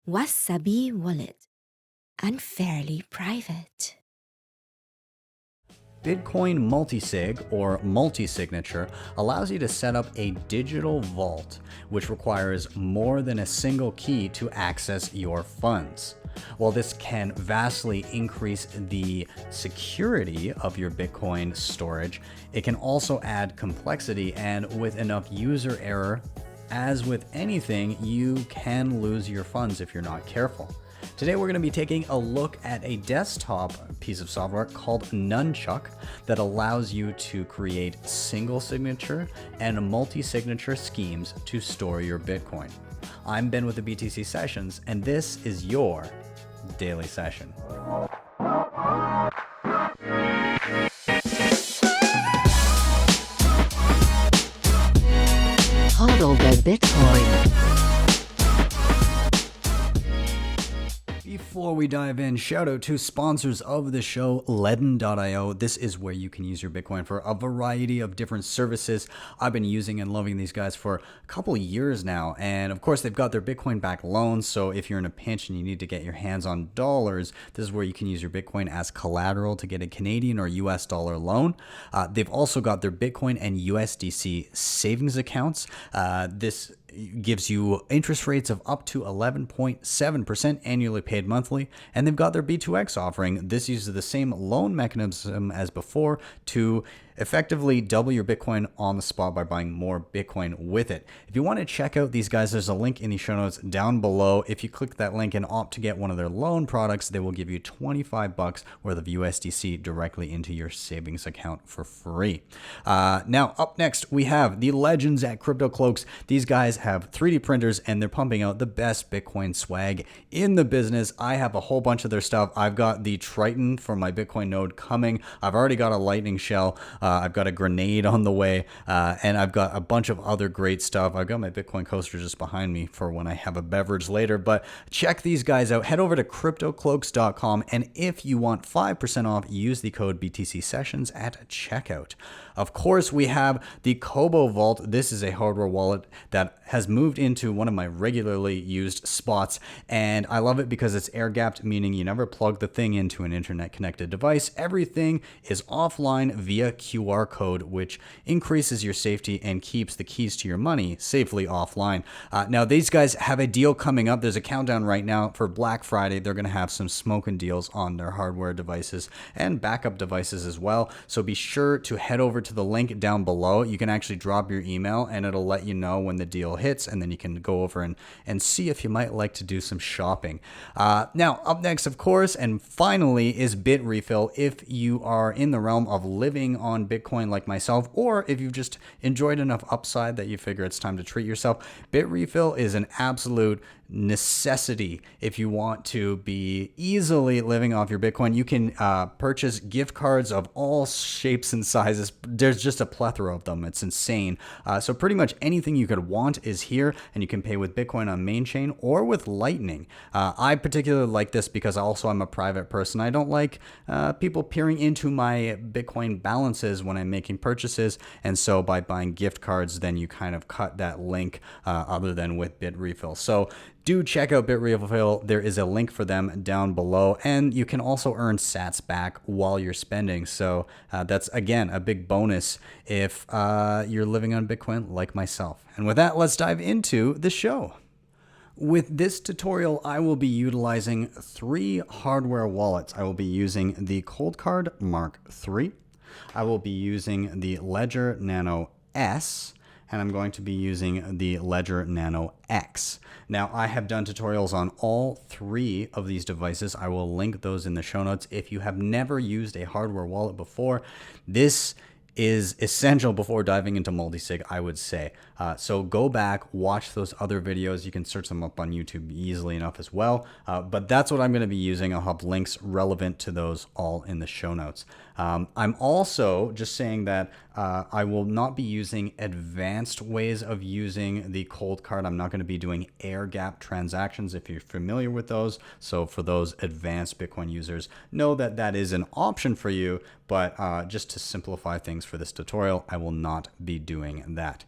Wasabi wallet. Unfairly private. Bitcoin Multisig, or Multisignature, allows you to set up a digital vault, which requires more than a single key to access your funds. While this can vastly increase the security of your Bitcoin storage, it can also add complexity, and with enough user error, as with anything, you can lose your funds if you're not careful. Today we're going to be taking a look at a desktop piece of software called Nunchuk that allows you to create single signature and multi-signature schemes to store your Bitcoin. I'm Ben with the BTC Sessions, and this is your daily session. Hodl the Bitcoin. Before we dive in, shout out to sponsors of the show, LEDN.io. This is where you can use your Bitcoin for a variety of different services. I've been using and loving these guys for a couple of years now. And of course, they've got their Bitcoin backed loans. So if you're in a pinch and you need to get your hands on dollars, this is where you can use your Bitcoin as collateral to get a Canadian or US dollar loan. They've also got their Bitcoin and USDC savings accounts. This gives you interest rates of up to 11.7% annually paid monthly, and they've got their B2X offering. This uses the same loan mechanism as before to effectively double your Bitcoin on the spot by buying more Bitcoin with it. If you want to check out these guys, there's a link in the show notes down below. If you click that link and opt to get one of their loan products, they will give you $25 worth of USDC directly into your savings account for free. Now, up next, we have the legends at Crypto Cloaks. These guys have 3D printers and they're pumping out the best Bitcoin swag in the business. I have a whole bunch of their stuff. I've got the Triton for my Bitcoin node coming. I've already got a lightning shell. I've got a grenade on the way, and I've got a bunch of other great stuff. I've got my Bitcoin coaster just behind me for when I have a beverage later, but check these guys out. Head over to CryptoCloaks.com, and if you want 5% off, use the code BTC Sessions at checkout. Of course, we have the Cobo Vault. This is a hardware wallet that has moved into one of my regularly used spots, and I love it because it's air-gapped, meaning you never plug the thing into an internet-connected device. Everything is offline via QR code, which increases your safety and keeps the keys to your money safely offline. Now, these guys have a deal coming up. There's a countdown right now for Black Friday. They're going to have some smoking deals on their hardware devices and backup devices as well. So be sure to head over to the link down below. You can actually drop your email and it'll let you know when the deal hits, and then you can go over and see if you might like to do some shopping. Now, up next, of course, and finally, is Bitrefill. If you are in the realm of living on Bitcoin like myself, or if you've just enjoyed enough upside that you figure it's time to treat yourself, Bitrefill is an absolute necessity if you want to be easily living off your Bitcoin. You can purchase gift cards of all shapes and sizes. There's just a plethora of them. It's insane. So pretty much anything you could want is here, and you can pay with Bitcoin on main chain or with Lightning. I particularly like this because also I'm a private person. I don't like people peering into my Bitcoin balances when I'm making purchases, and so by buying gift cards, then you kind of cut that link other than with Bitrefill. So do check out Bitrefill. There is a link for them down below, and you can also earn sats back while you're spending. So that's, again, a big bonus if you're living on Bitcoin like myself. And with that, let's dive into the show. With this tutorial, I will be utilizing 3 hardware wallets. I will be using the Coldcard Mark III. I will be using the Ledger Nano S, and I'm going to be using the Ledger Nano X. Now, I have done tutorials on all 3 of these devices. I will link those in the show notes. If you have never used a hardware wallet before, this is essential before diving into multisig, I would say. So go back, watch those other videos. You can search them up on YouTube easily enough as well. But that's what I'm going to be using. I'll have links relevant to those all in the show notes. I'm also just saying that I will not be using advanced ways of using the Coldcard. I'm not going to be doing air gap transactions if you're familiar with those. So for those advanced Bitcoin users, know that that is an option for you. But just to simplify things for this tutorial, I will not be doing that.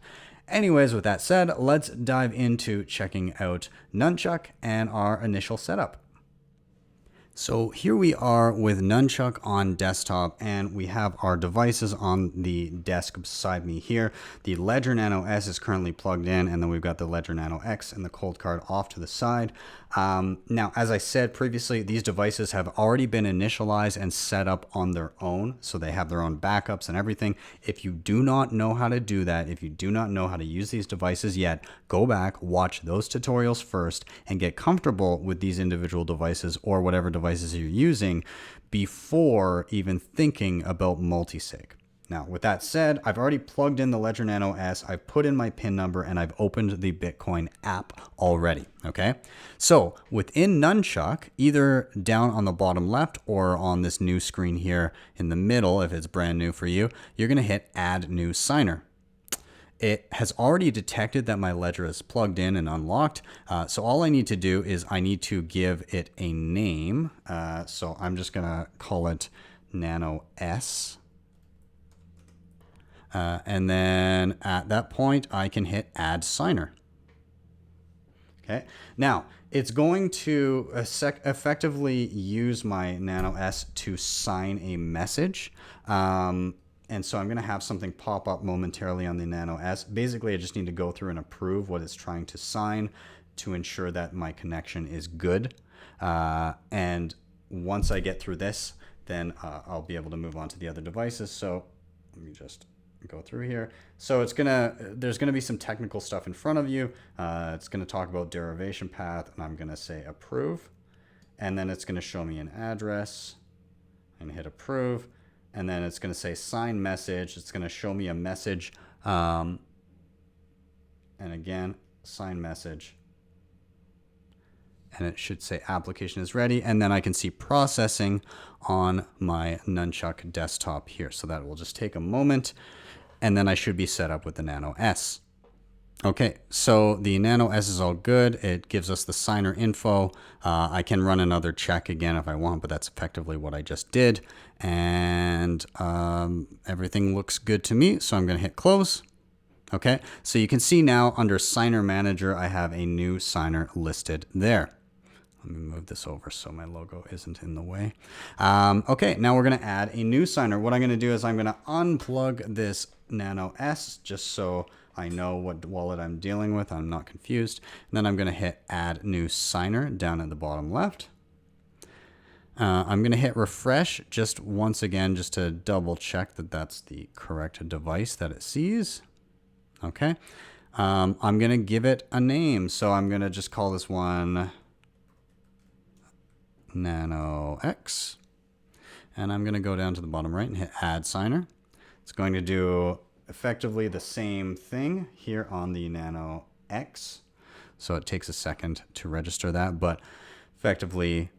Anyways, with that said, let's dive into checking out Nunchuk and our initial setup. So here we are with Nunchuk on desktop, and we have our devices on the desk beside me here. The Ledger Nano S is currently plugged in, and then we've got the Ledger Nano X and the Coldcard off to the side. Now, as I said previously, these devices have already been initialized and set up on their own, so they have their own backups and everything. If you do not know how to do that, if you do not know how to use these devices yet, go back, watch those tutorials first, and get comfortable with these individual devices or whatever devices you're using before even thinking about multisig. Now, with that said, I've already plugged in the Ledger Nano S, I've put in my PIN number, and I've opened the Bitcoin app already, okay? So within Nunchuk, either down on the bottom left or on this new screen here in the middle, if it's brand new for you, you're gonna hit Add New Signer. It has already detected that my ledger is plugged in and unlocked. So all I need to do is I need to give it a name. So I'm just gonna call it Nano S. And then at that point, I can hit Add Signer. Okay. Now, it's going to effectively use my Nano S to sign a message. And so I'm going to have something pop up momentarily on the Nano S. Basically, I just need to go through and approve what it's trying to sign to ensure that my connection is good. And once I get through this, then I'll be able to move on to the other devices. So let me just go through here. So there's gonna be some technical stuff in front of you. It's gonna talk about derivation path, and I'm gonna say approve, and then it's gonna show me an address and hit approve, and then it's gonna say sign message. It's gonna show me a message, and again, sign message, and it should say application is ready, and then I can see processing on my Nunchuk desktop here. So that will just take a moment, and then I should be set up with the Nano S. Okay, so the Nano S is all good. It gives us the signer info. I can run another check again if I want, but that's effectively what I just did. And everything looks good to me, so I'm gonna hit close. Okay, so you can see now under Signer Manager, I have a new signer listed there. Let me move this over so my logo isn't in the way. Okay, now we're gonna add a new signer. What I'm gonna do is I'm gonna unplug this Nano S just so I know what wallet I'm dealing with. I'm not confused. And then I'm gonna hit Add New Signer down at the bottom left. I'm gonna hit refresh just once again, just to double check that that's the correct device that it sees. Okay, I'm gonna give it a name. So I'm gonna just call this one Nano X, and I'm going to go down to the bottom right and hit Add Signer. It's going to do effectively the same thing here on the Nano X, so it takes a second to register that, but effectively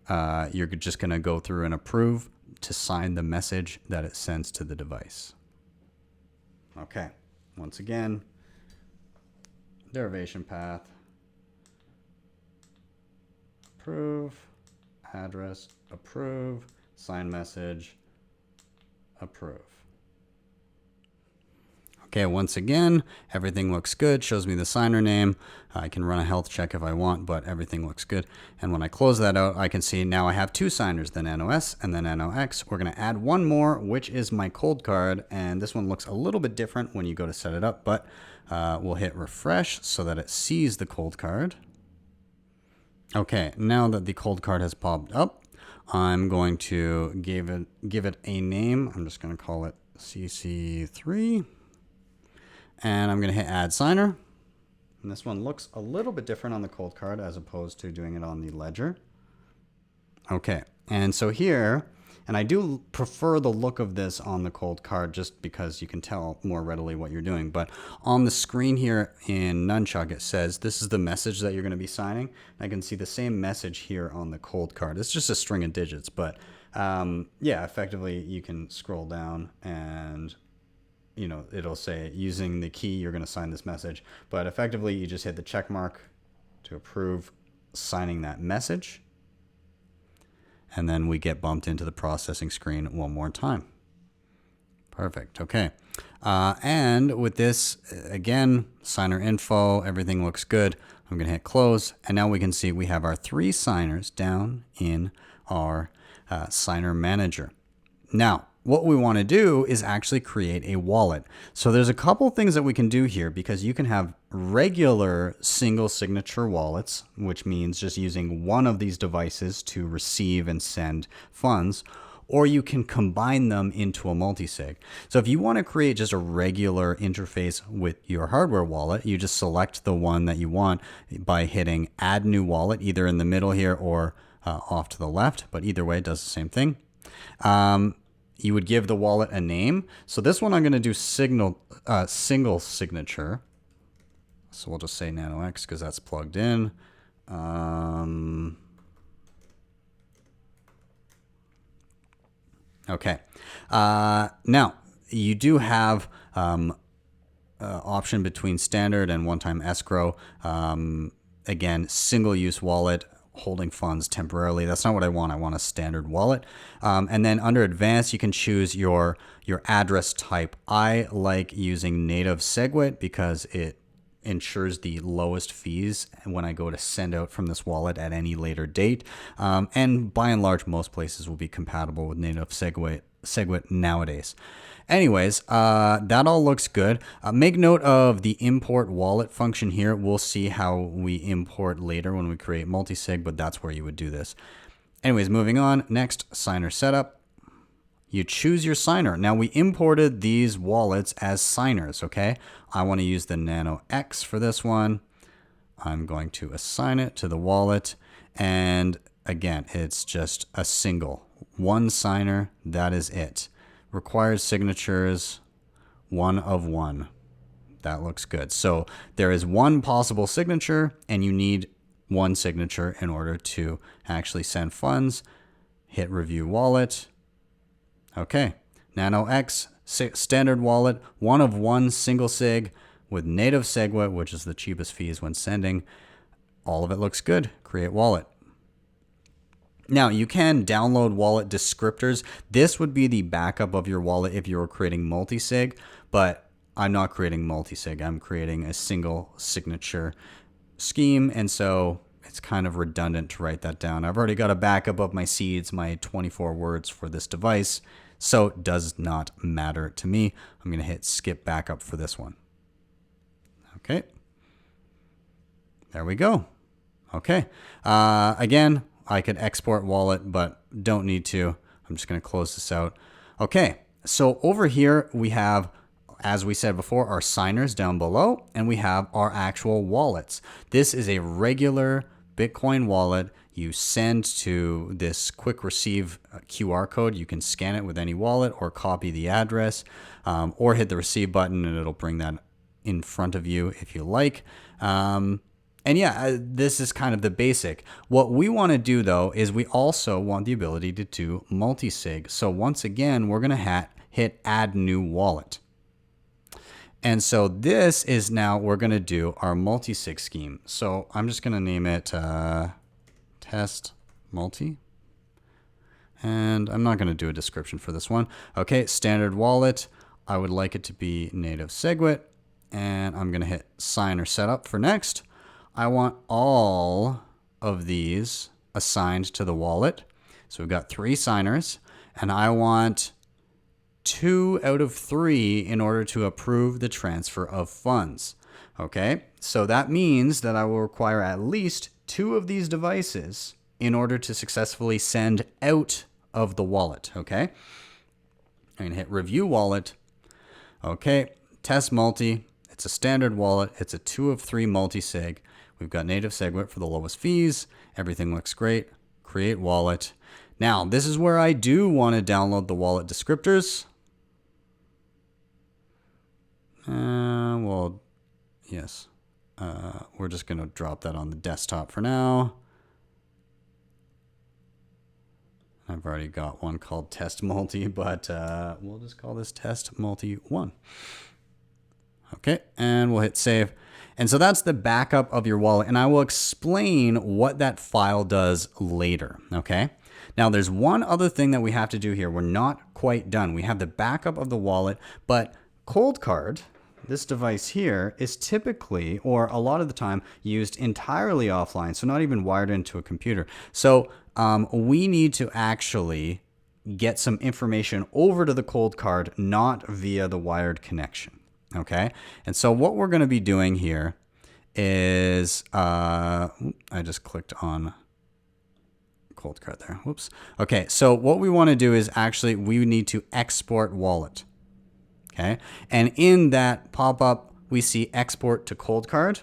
you're just going to go through and approve to sign the message that it sends to the device. Okay, once again, derivation path, approve, address, approve, sign message, approve. Okay, once again, everything looks good, shows me the signer name. I can run a health check if I want, but everything looks good. And when I close that out, I can see now I have two signers, the Nano S and the Nano X. We're gonna add one more, which is my Coldcard, and this one looks a little bit different when you go to set it up, but we'll hit refresh so that it sees the Coldcard. Okay, now that the Coldcard has popped up, I'm going to give it a name. I'm just going to call it CC3. And I'm going to hit Add Signer. And this one looks a little bit different on the Coldcard as opposed to doing it on the Ledger. Okay, and so here, and I do prefer the look of this on the Coldcard just because you can tell more readily what you're doing. But on the screen here in Nunchuk, it says this is the message that you're going to be signing. I can see the same message here on the Coldcard. It's just a string of digits, but yeah, effectively you can scroll down and it'll say using the key you're going to sign this message. But effectively you just hit the check mark to approve signing that message. And then we get bumped into the processing screen one more time. Perfect. Okay. And with this, again, signer info, everything looks good. I'm going to hit close. And now we can see we have our 3 signers down in our signer manager. Now, what we want to do is actually create a wallet. So there's a couple things that we can do here, because you can have regular single signature wallets, which means just using one of these devices to receive and send funds, or you can combine them into a multisig. So if you want to create just a regular interface with your hardware wallet, you just select the one that you want by hitting add new wallet, either in the middle here or off to the left, but either way it does the same thing. You would give the wallet a name. So this one I'm going to do single signature. So we'll just say Nano X because that's plugged in. Okay. Now you do have option between standard and one-time escrow. Again, single-use wallet, holding funds temporarily. That's not what I want. I want a standard wallet. And then under advanced, you can choose your address type. I like using native SegWit because it ensures the lowest fees when I go to send out from this wallet at any later date. And by and large, most places will be compatible with native SegWit nowadays. Anyways, that all looks good. Make note of the import wallet function here. We'll see how we import later when we create multisig, but that's where you would do this. Anyways, moving on. Next, signer setup. You choose your signer. Now we imported these wallets as signers, okay? I want to use the Nano X for this one. I'm going to assign it to the wallet. And again, it's just a single. One signer, that is it. Required signatures, 1 of 1. That looks good. So there is one possible signature, and you need one signature in order to actually send funds. Hit review wallet. Okay, Nano X, standard wallet, 1 of 1 single sig with native SegWit, which is the cheapest fees when sending. All of it looks good. Create wallet. Now, you can download wallet descriptors. This would be the backup of your wallet if you were creating multisig, but I'm not creating multisig. I'm creating a single signature scheme, and so it's kind of redundant to write that down. I've already got a backup of my seeds, my 24 words for this device, so it does not matter to me. I'm going to hit skip backup for this one. Okay. There we go. Okay. Again, I could export wallet, but don't need to. I'm just going to close this out. Okay. So over here, we have, as we said before, our signers down below, and we have our actual wallets. This is a regular Bitcoin wallet. You send to this quick receive QR code. You can scan it with any wallet or copy the address, or hit the receive button and it'll bring that in front of you if you like. And yeah, this is kind of the basic. What we want to do though is we also want the ability to do multisig. So once again, we're going to hit add new wallet. And so this is now we're going to do our multisig scheme. So I'm just going to name it test multi. And I'm not going to do a description for this one. Okay, standard wallet. I would like it to be native SegWit. And I'm going to hit sign or setup for next. I want all of these assigned to the wallet. So we've got 3 signers, and I want 2 out of 3 in order to approve the transfer of funds. Okay, so that means that I will require at least 2 of these devices in order to successfully send out of the wallet. Okay, I'm gonna hit review wallet. Okay, test multi. It's a standard wallet. It's a 2 of 3 multisig. We've got native SegWit for the lowest fees. Everything looks great. Create wallet. Now, this is where I do want to download the wallet descriptors. Well, yes. We're just going to drop that on the desktop for now. I've already got one called test multi, but we'll just call this test multi 1. Okay, and we'll hit save. And so that's the backup of your wallet, and I will explain what that file does later, okay? Now, there's one other thing that we have to do here. We're not quite done. We have the backup of the wallet, but Coldcard, this device here, is typically, or a lot of the time, used entirely offline, so not even wired into a computer. So we need to actually get some information over to the Coldcard, not via the wired connection. Okay, and so what we're going to be doing here is, I just clicked on Coldcard there. Whoops. Okay, so what we want to do is actually we need to export wallet. Okay, and in that pop-up we see export to Coldcard,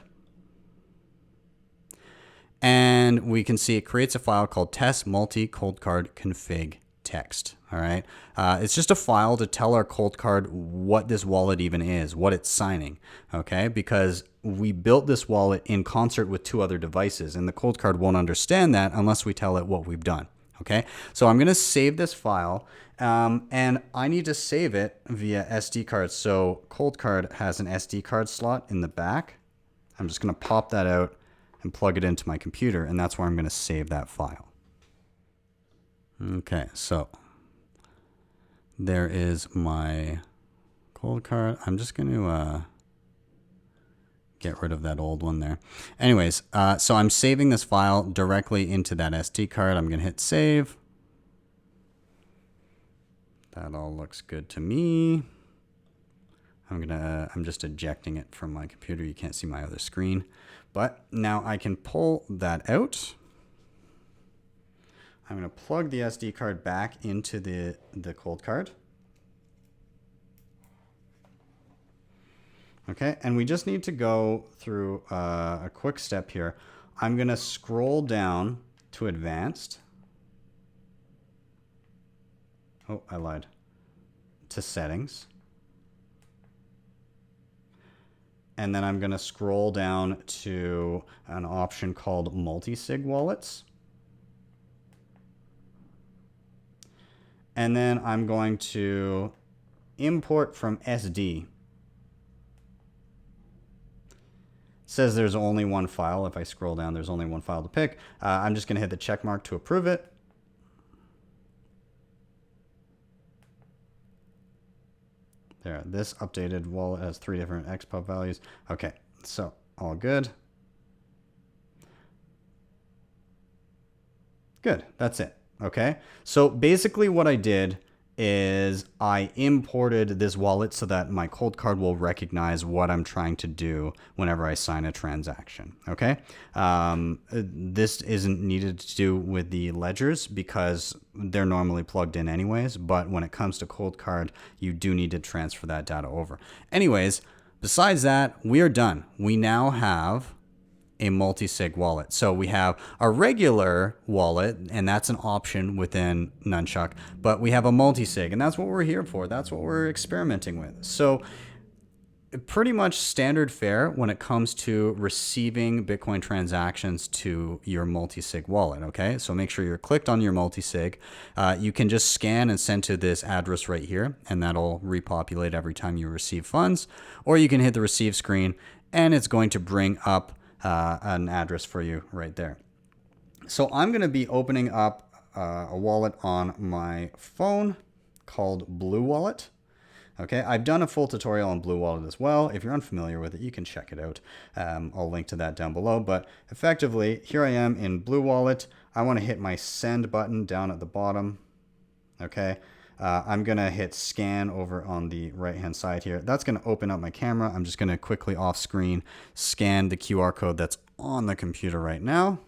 and we can see it creates a file called test multi coldcard config text. All right, it's just a file to tell our Coldcard what this wallet even is, what it's signing. Okay, because we built this wallet in concert with 2 other devices, and the Coldcard won't understand that unless we tell it what we've done. Okay, so I'm going to save this file, and I need to save it via SD card. So Coldcard has an SD card slot in the back. I'm just going to pop that out and plug it into my computer, and that's where I'm going to save that file. Okay, so there is my Coldcard. I'm just going to get rid of that old one there. Anyways, so I'm saving this file directly into that SD card. I'm going to hit save. That all looks good to me. I'm just ejecting it from my computer. You can't see my other screen, but now I can pull that out. I'm going to plug the SD card back into the Coldcard. Okay, and we just need to go through a quick step here. I'm going to scroll down to advanced. Oh, I lied. To settings. And then I'm going to scroll down to an option called Multisig wallets. And then I'm going to import from SD. Says there's only one file. If I scroll down, there's only one file to pick. I'm just going to hit the check mark to approve it. There, this updated wallet has 3 different XPub values. Okay, so all good. Good, that's it. Okay, so basically what I did is I imported this wallet so that my Coldcard will recognize what I'm trying to do whenever I sign a transaction. Okay, this isn't needed to do with the ledgers because they're normally plugged in anyways, but when it comes to Coldcard, you do need to transfer that data over. Anyways, besides that, we are done. We now have a multi-sig wallet. So we have a regular wallet, and that's an option within Nunchuk, but we have a multi-sig, and that's what we're here for. That's what we're experimenting with. So pretty much standard fare when it comes to receiving Bitcoin transactions to your multi-sig wallet. Okay, so make sure you're clicked on your multi-sig. You can just scan and send to this address right here, and that'll repopulate every time you receive funds, or you can hit the receive screen and it's going to bring up an address for you right there. So I'm going to be opening up a wallet on my phone called Blue Wallet. Okay, I've done a full tutorial on Blue Wallet as well. If you're unfamiliar with it, you can check it out. I'll link to that down below. But effectively, here I am in Blue Wallet. I want to hit my send button down at the bottom. Okay, I'm going to hit scan over on the right hand side here. That's going to open up my camera. I'm just going to quickly off screen scan the QR code that's on the computer right now.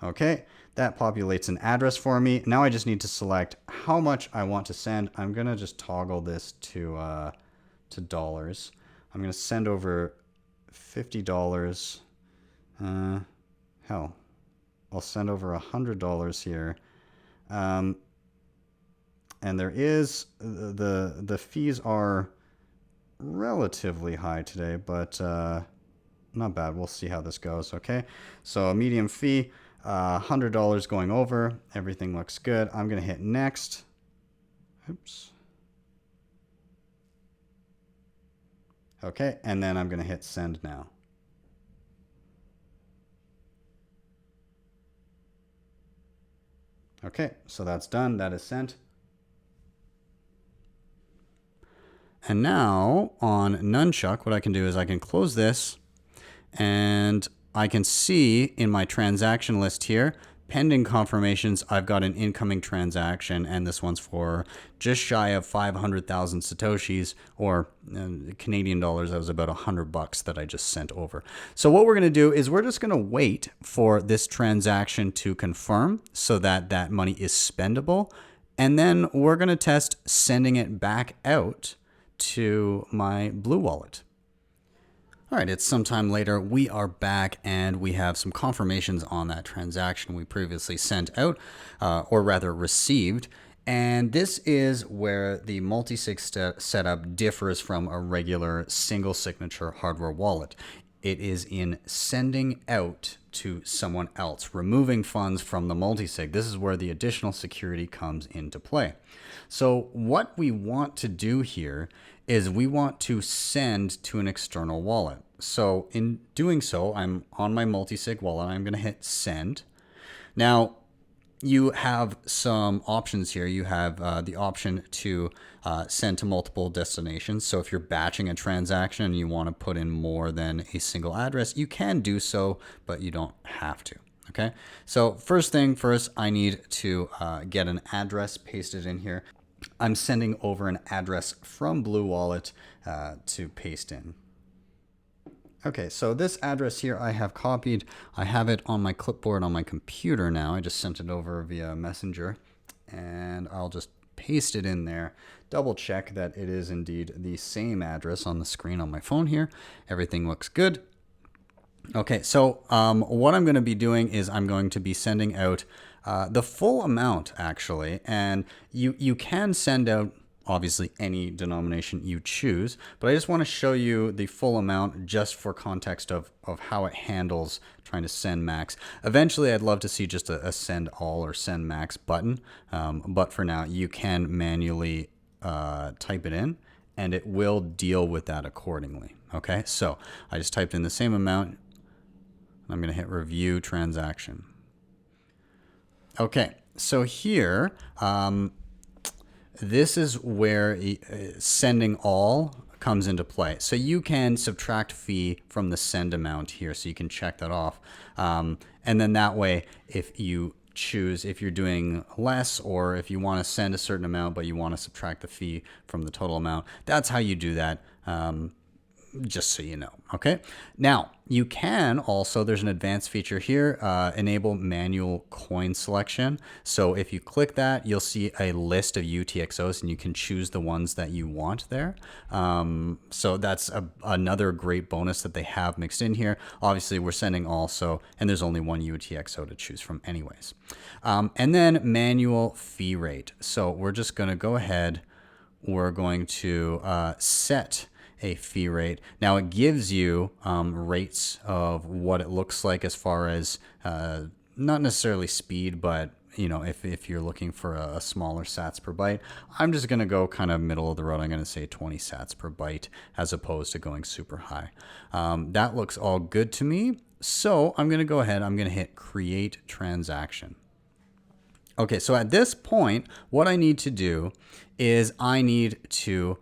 Okay, that populates an address for me. Now I just need to select how much I want to send. I'm going to just toggle this to dollars. I'm going to send over $50. Hell, I'll send over $100 here. And there is, the fees are relatively high today, but not bad. We'll see how this goes, okay? So a medium fee, $100 going over. Everything looks good. I'm going to hit next. Oops. Okay, and then I'm going to hit send now. Okay, so that's done. That is sent. And now on Nunchuk, what I can do is I can close this and I can see in my transaction list here, pending confirmations, I've got an incoming transaction, and this one's for just shy of 500,000 Satoshis, or Canadian dollars, that was about $100 that I just sent over. So what we're going to do is we're just going to wait for this transaction to confirm so that that money is spendable. And then we're going to test sending it back out to my Blue Wallet. All right, it's sometime later. We are back and we have some confirmations on that transaction we previously sent out, or rather received. And this is where the multisig setup differs from a regular single signature hardware wallet. It is in sending out to someone else, removing funds from the multisig. This is where the additional security comes into play. So what we want to do here is we want to send to an external wallet. So in doing so, I'm on my multisig wallet. I'm going to hit send. Now, you have some options here. You have the option to send to multiple destinations. So if you're batching a transaction and you want to put in more than a single address, you can do so, but you don't have to. Okay. So first thing first, I need to get an address pasted in here. I'm sending over an address from Blue Wallet to paste in. Okay, so this address here I have copied. I have it on my clipboard on my computer now. I just sent it over via Messenger, and I'll just paste it in there. Double check that it is indeed the same address on the screen on my phone here. Everything looks good. Okay, so what I'm going to be doing is I'm going to be sending out the full amount, actually, and you can send out obviously any denomination you choose, but I just want to show you the full amount just for context of how it handles trying to send max. Eventually, I'd love to see just a send all or send max button, but for now, you can manually type it in, and it will deal with that accordingly. Okay, so I just typed in the same amount. I'm going to hit review transaction. Okay, so here, this is where sending all comes into play. So you can subtract fee from the send amount here, so you can check that off. And then that way, if you choose, if you're doing less, or if you want to send a certain amount, but you want to subtract the fee from the total amount, that's how you do that. Just so you know. Okay. Now you can also, there's an advanced feature here, enable manual coin selection. So if you click that, you'll see a list of UTXOs and you can choose the ones that you want there. So that's another great bonus that they have mixed in here. Obviously we're sending also, and there's only one UTXO to choose from anyways. And then manual fee rate. So we're just going to go ahead. We're going to set a fee rate. Now it gives you rates of what it looks like as far as not necessarily speed, but you know, if you're looking for a smaller sats per byte, I'm just going to go kind of middle of the road. I'm going to say 20 sats per byte as opposed to going super high. That looks all good to me. So I'm going to go ahead. I'm going to hit create transaction. Okay, so at this point, what I need to do is I need to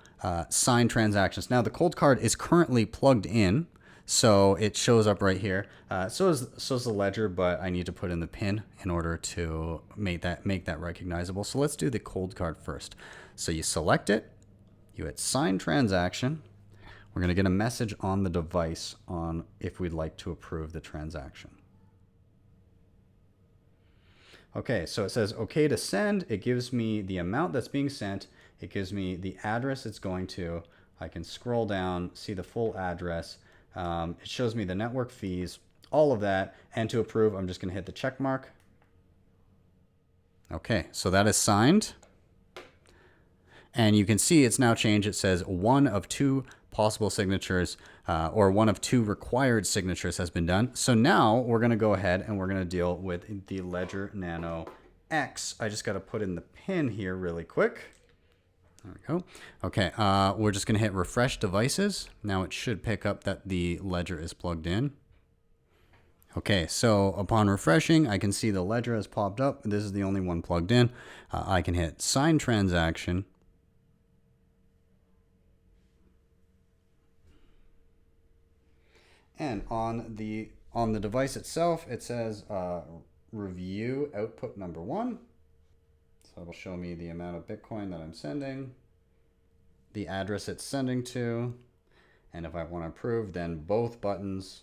sign transactions. Now the Coldcard is currently plugged in, so it shows up right here. So is the ledger, but I need to put in the PIN in order to make that recognizable. So let's do the Coldcard first. So you select it, you hit sign transaction. We're going to get a message on the device on if we'd like to approve the transaction. Okay, so it says okay to send. It gives me the amount that's being sent. It gives me the address it's going to. I can scroll down, see the full address. It shows me the network fees, all of that. And to approve, I'm just going to hit the check mark. Okay, so that is signed. And you can see it's now changed. It says one of two possible signatures or one of two required signatures has been done. So now we're going to go ahead and we're going to deal with the Ledger Nano X. I just got to put in the PIN here really quick. There we go. Okay, we're just going to hit refresh devices. Now it should pick up that the ledger is plugged in. Okay, so upon refreshing, I can see the ledger has popped up. This is the only one plugged in. I can hit sign transaction. And on the device itself, it says review output number 1. So it'll show me the amount of Bitcoin that I'm sending, the address it's sending to, and if I want to approve, then both buttons,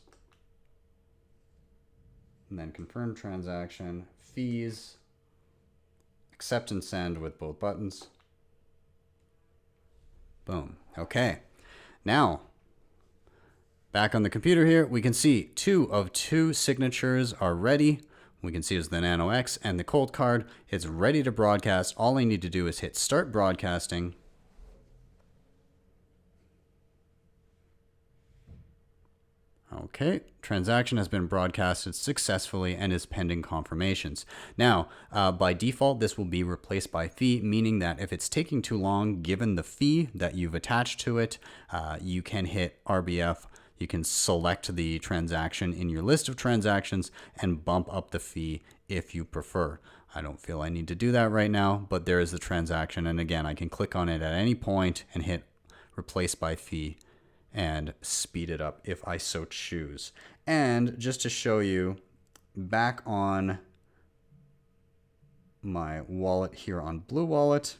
and then confirm transaction, fees, accept and send with both buttons. Boom. Okay. Now, back on the computer here, we can see 2 of 2 signatures are ready. We can see it's the Nano X and the Coldcard. It's ready to broadcast. All I need to do is hit start broadcasting. Okay, transaction has been broadcasted successfully and is pending confirmations. Now, by default, this will be replaced by fee, meaning that if it's taking too long, given the fee that you've attached to it, you can hit RBF. You can select the transaction in your list of transactions and bump up the fee if you prefer. I don't feel I need to do that right now, but there is the transaction. And again, I can click on it at any point and hit replace by fee and speed it up if I so choose. And just to show you, back on my wallet here on Blue Wallet,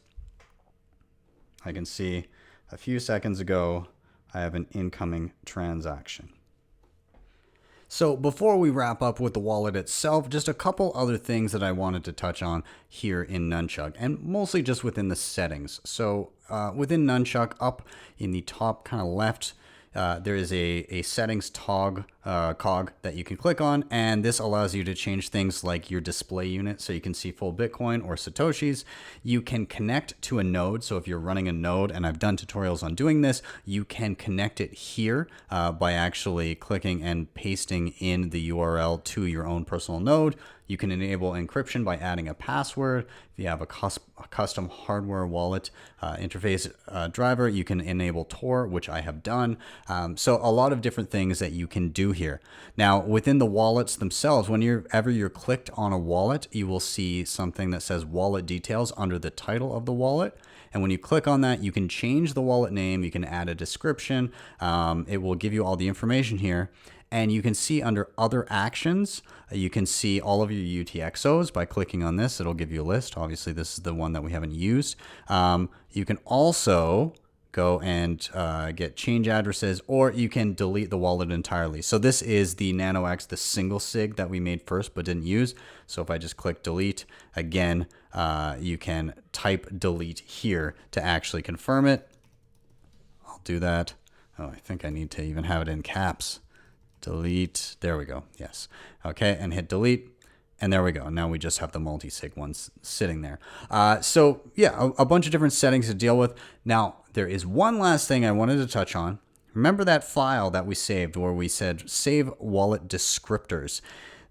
I can see a few seconds ago, I have an incoming transaction. So before we wrap up with the wallet itself, just a couple other things that I wanted to touch on here in Nunchuk, and mostly just within the settings. So within Nunchuk, up in the top kind of left, there is a settings cog that you can click on, and this allows you to change things like your display unit, so you can see full Bitcoin or Satoshis. You can connect to a node, so if you're running a node, and I've done tutorials on doing this, you can connect it here by actually clicking and pasting in the URL to your own personal node. You can enable encryption by adding a password. If you have a custom hardware wallet interface driver, you can enable Tor, which I have done. So a lot of different things that you can do here. Now, within the wallets themselves, whenever you're clicked on a wallet, you will see something that says wallet details under the title of the wallet. And when you click on that, you can change the wallet name. You can add a description. It will give you all the information here. And you can see under other actions, you can see all of your UTXOs by clicking on this. It'll give you a list. Obviously, this is the one that we haven't used. You can also go and get change addresses, or you can delete the wallet entirely. So this is the Nano X, the single-sig that we made first but didn't use. So if I just click delete, again, you can type delete here to actually confirm it. I'll do that. Oh, I think I need to even have it in caps. Delete, there we go, yes. Okay, and hit delete, and there we go. Now we just have the multi-sig ones sitting there. So yeah, a bunch of different settings to deal with. Now, there is one last thing I wanted to touch on. Remember that file that we saved where we said save wallet descriptors?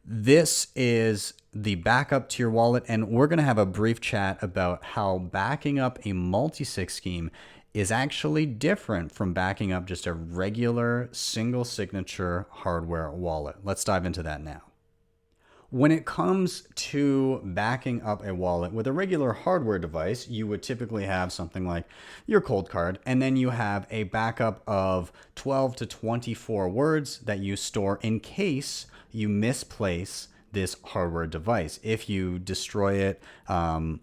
This is the backup to your wallet, and we're gonna have a brief chat about how backing up a multi-sig scheme is actually different from backing up just a regular single signature hardware wallet. Let's dive into that now. When it comes to backing up a wallet with a regular hardware device, you would typically have something like your Coldcard, and then you have a backup of 12 to 24 words that you store in case you misplace this hardware device. If you destroy it and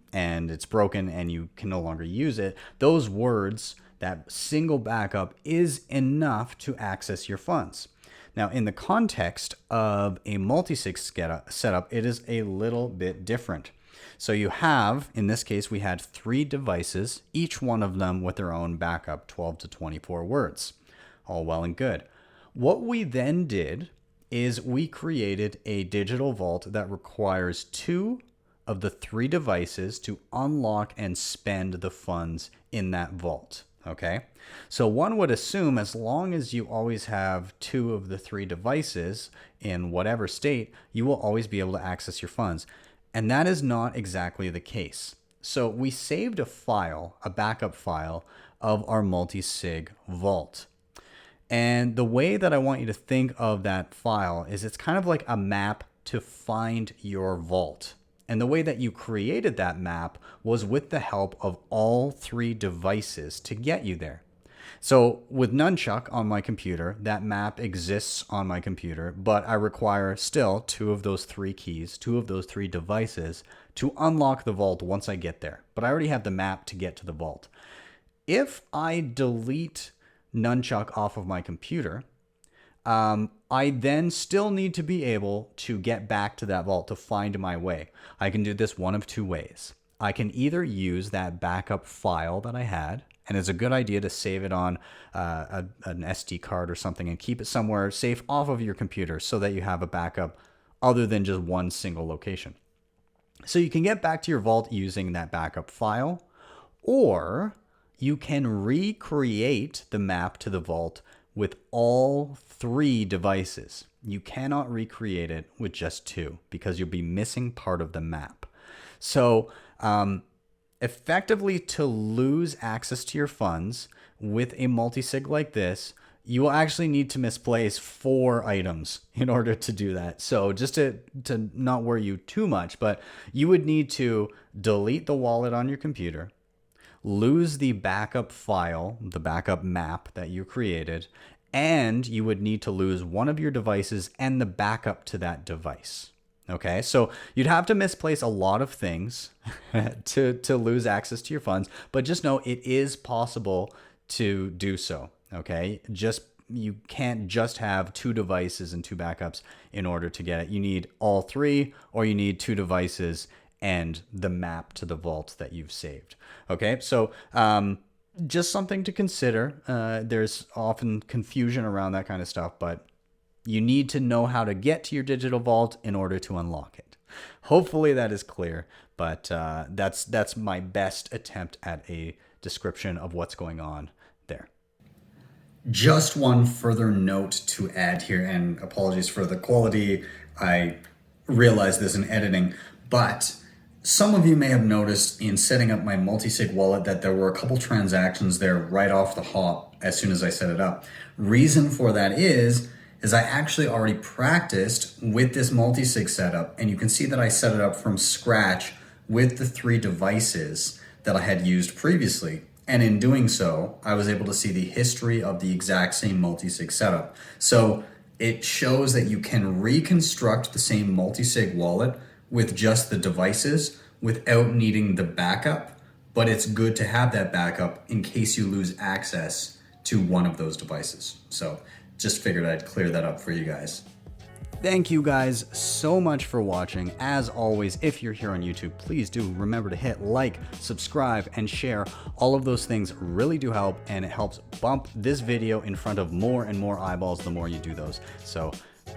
it's broken and you can no longer use it, those words, that single backup is enough to access your funds. Now, in the context of a multi-sig setup, it is a little bit different. So you have, in this case, we had 3 devices, each one of them with their own backup, 12 to 24 words. All well and good. What we then did is we created a digital vault that requires 2 of the 3 devices to unlock and spend the funds in that vault. Okay, so one would assume as long as you always have 2 of the 3 devices in whatever state, you will always be able to access your funds. And that is not exactly the case. So we saved a file, a backup file of our multi-sig vault. And the way that I want you to think of that file is it's kind of like a map to find your vault. And the way that you created that map was with the help of all 3 devices to get you there. So with Nunchuk on my computer, that map exists on my computer, but I require still 2 of those 3 keys, 2 of those 3 devices to unlock the vault once I get there. But I already have the map to get to the vault. If I delete Nunchuk off of my computer, I then still need to be able to get back to that vault to find my way. I can do this one of 2 ways. I can either use that backup file that I had, and it's a good idea to save it on an SD card or something and keep it somewhere safe off of your computer so that you have a backup other than just one single location. So you can get back to your vault using that backup file, or you can recreate the map to the vault with all 3 devices. You cannot recreate it with just 2 because you'll be missing part of the map. So effectively, to lose access to your funds with a multisig like this, you will actually need to misplace 4 items in order to do that. So just to not worry you too much, but you would need to delete the wallet on your computer, lose the backup file, the backup map that you created, and you would need to lose one of your devices and the backup to that device. Okay, so you'd have to misplace a lot of things to lose access to your funds, but just know it is possible to do so. Okay, you can't just have 2 devices and 2 backups in order to get it. You need all 3, or you need 2 devices and the map to the vault that you've saved. Okay, so just something to consider. There's often confusion around that kind of stuff, but you need to know how to get to your digital vault in order to unlock it. Hopefully that is clear, but that's my best attempt at a description of what's going on there. Just one further note to add here, and apologies for the quality. I realize this in editing, but some of you may have noticed in setting up my Multisig wallet that there were a couple transactions there right off the hop as soon as I set it up. Reason for that is I actually already practiced with this Multisig setup, and you can see that I set it up from scratch with the 3 devices that I had used previously. And in doing so, I was able to see the history of the exact same Multisig setup. So it shows that you can reconstruct the same Multisig wallet with just the devices without needing the backup, but it's good to have that backup in case you lose access to one of those devices. So just figured I'd clear that up for you guys. Thank you guys so much for watching. As always, if you're here on YouTube, please do remember to hit like, subscribe, and share. All of those things really do help, and it helps bump this video in front of more and more eyeballs the more you do those. So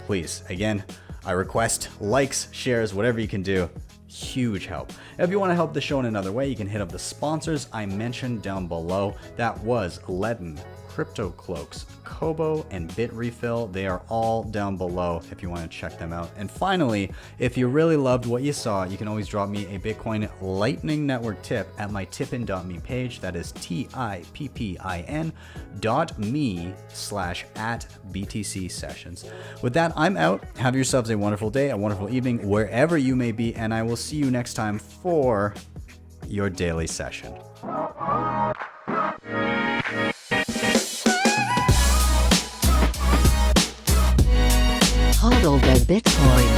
please, again, I request likes, shares, whatever you can do. Huge help. If you want to help the show in another way, you can hit up the sponsors I mentioned down below. That was LEDN, Crypto Cloaks, Cobo, and Bitrefill. They are all down below if you want to check them out. And finally, if you really loved what you saw, you can always drop me a Bitcoin Lightning Network tip at my tippin.me page. That is tippin.me/@BTC sessions. With that, I'm out. Have yourselves a wonderful day, a wonderful evening, wherever you may be, and I will see you next time for your daily session. Hodl the Bitcoin.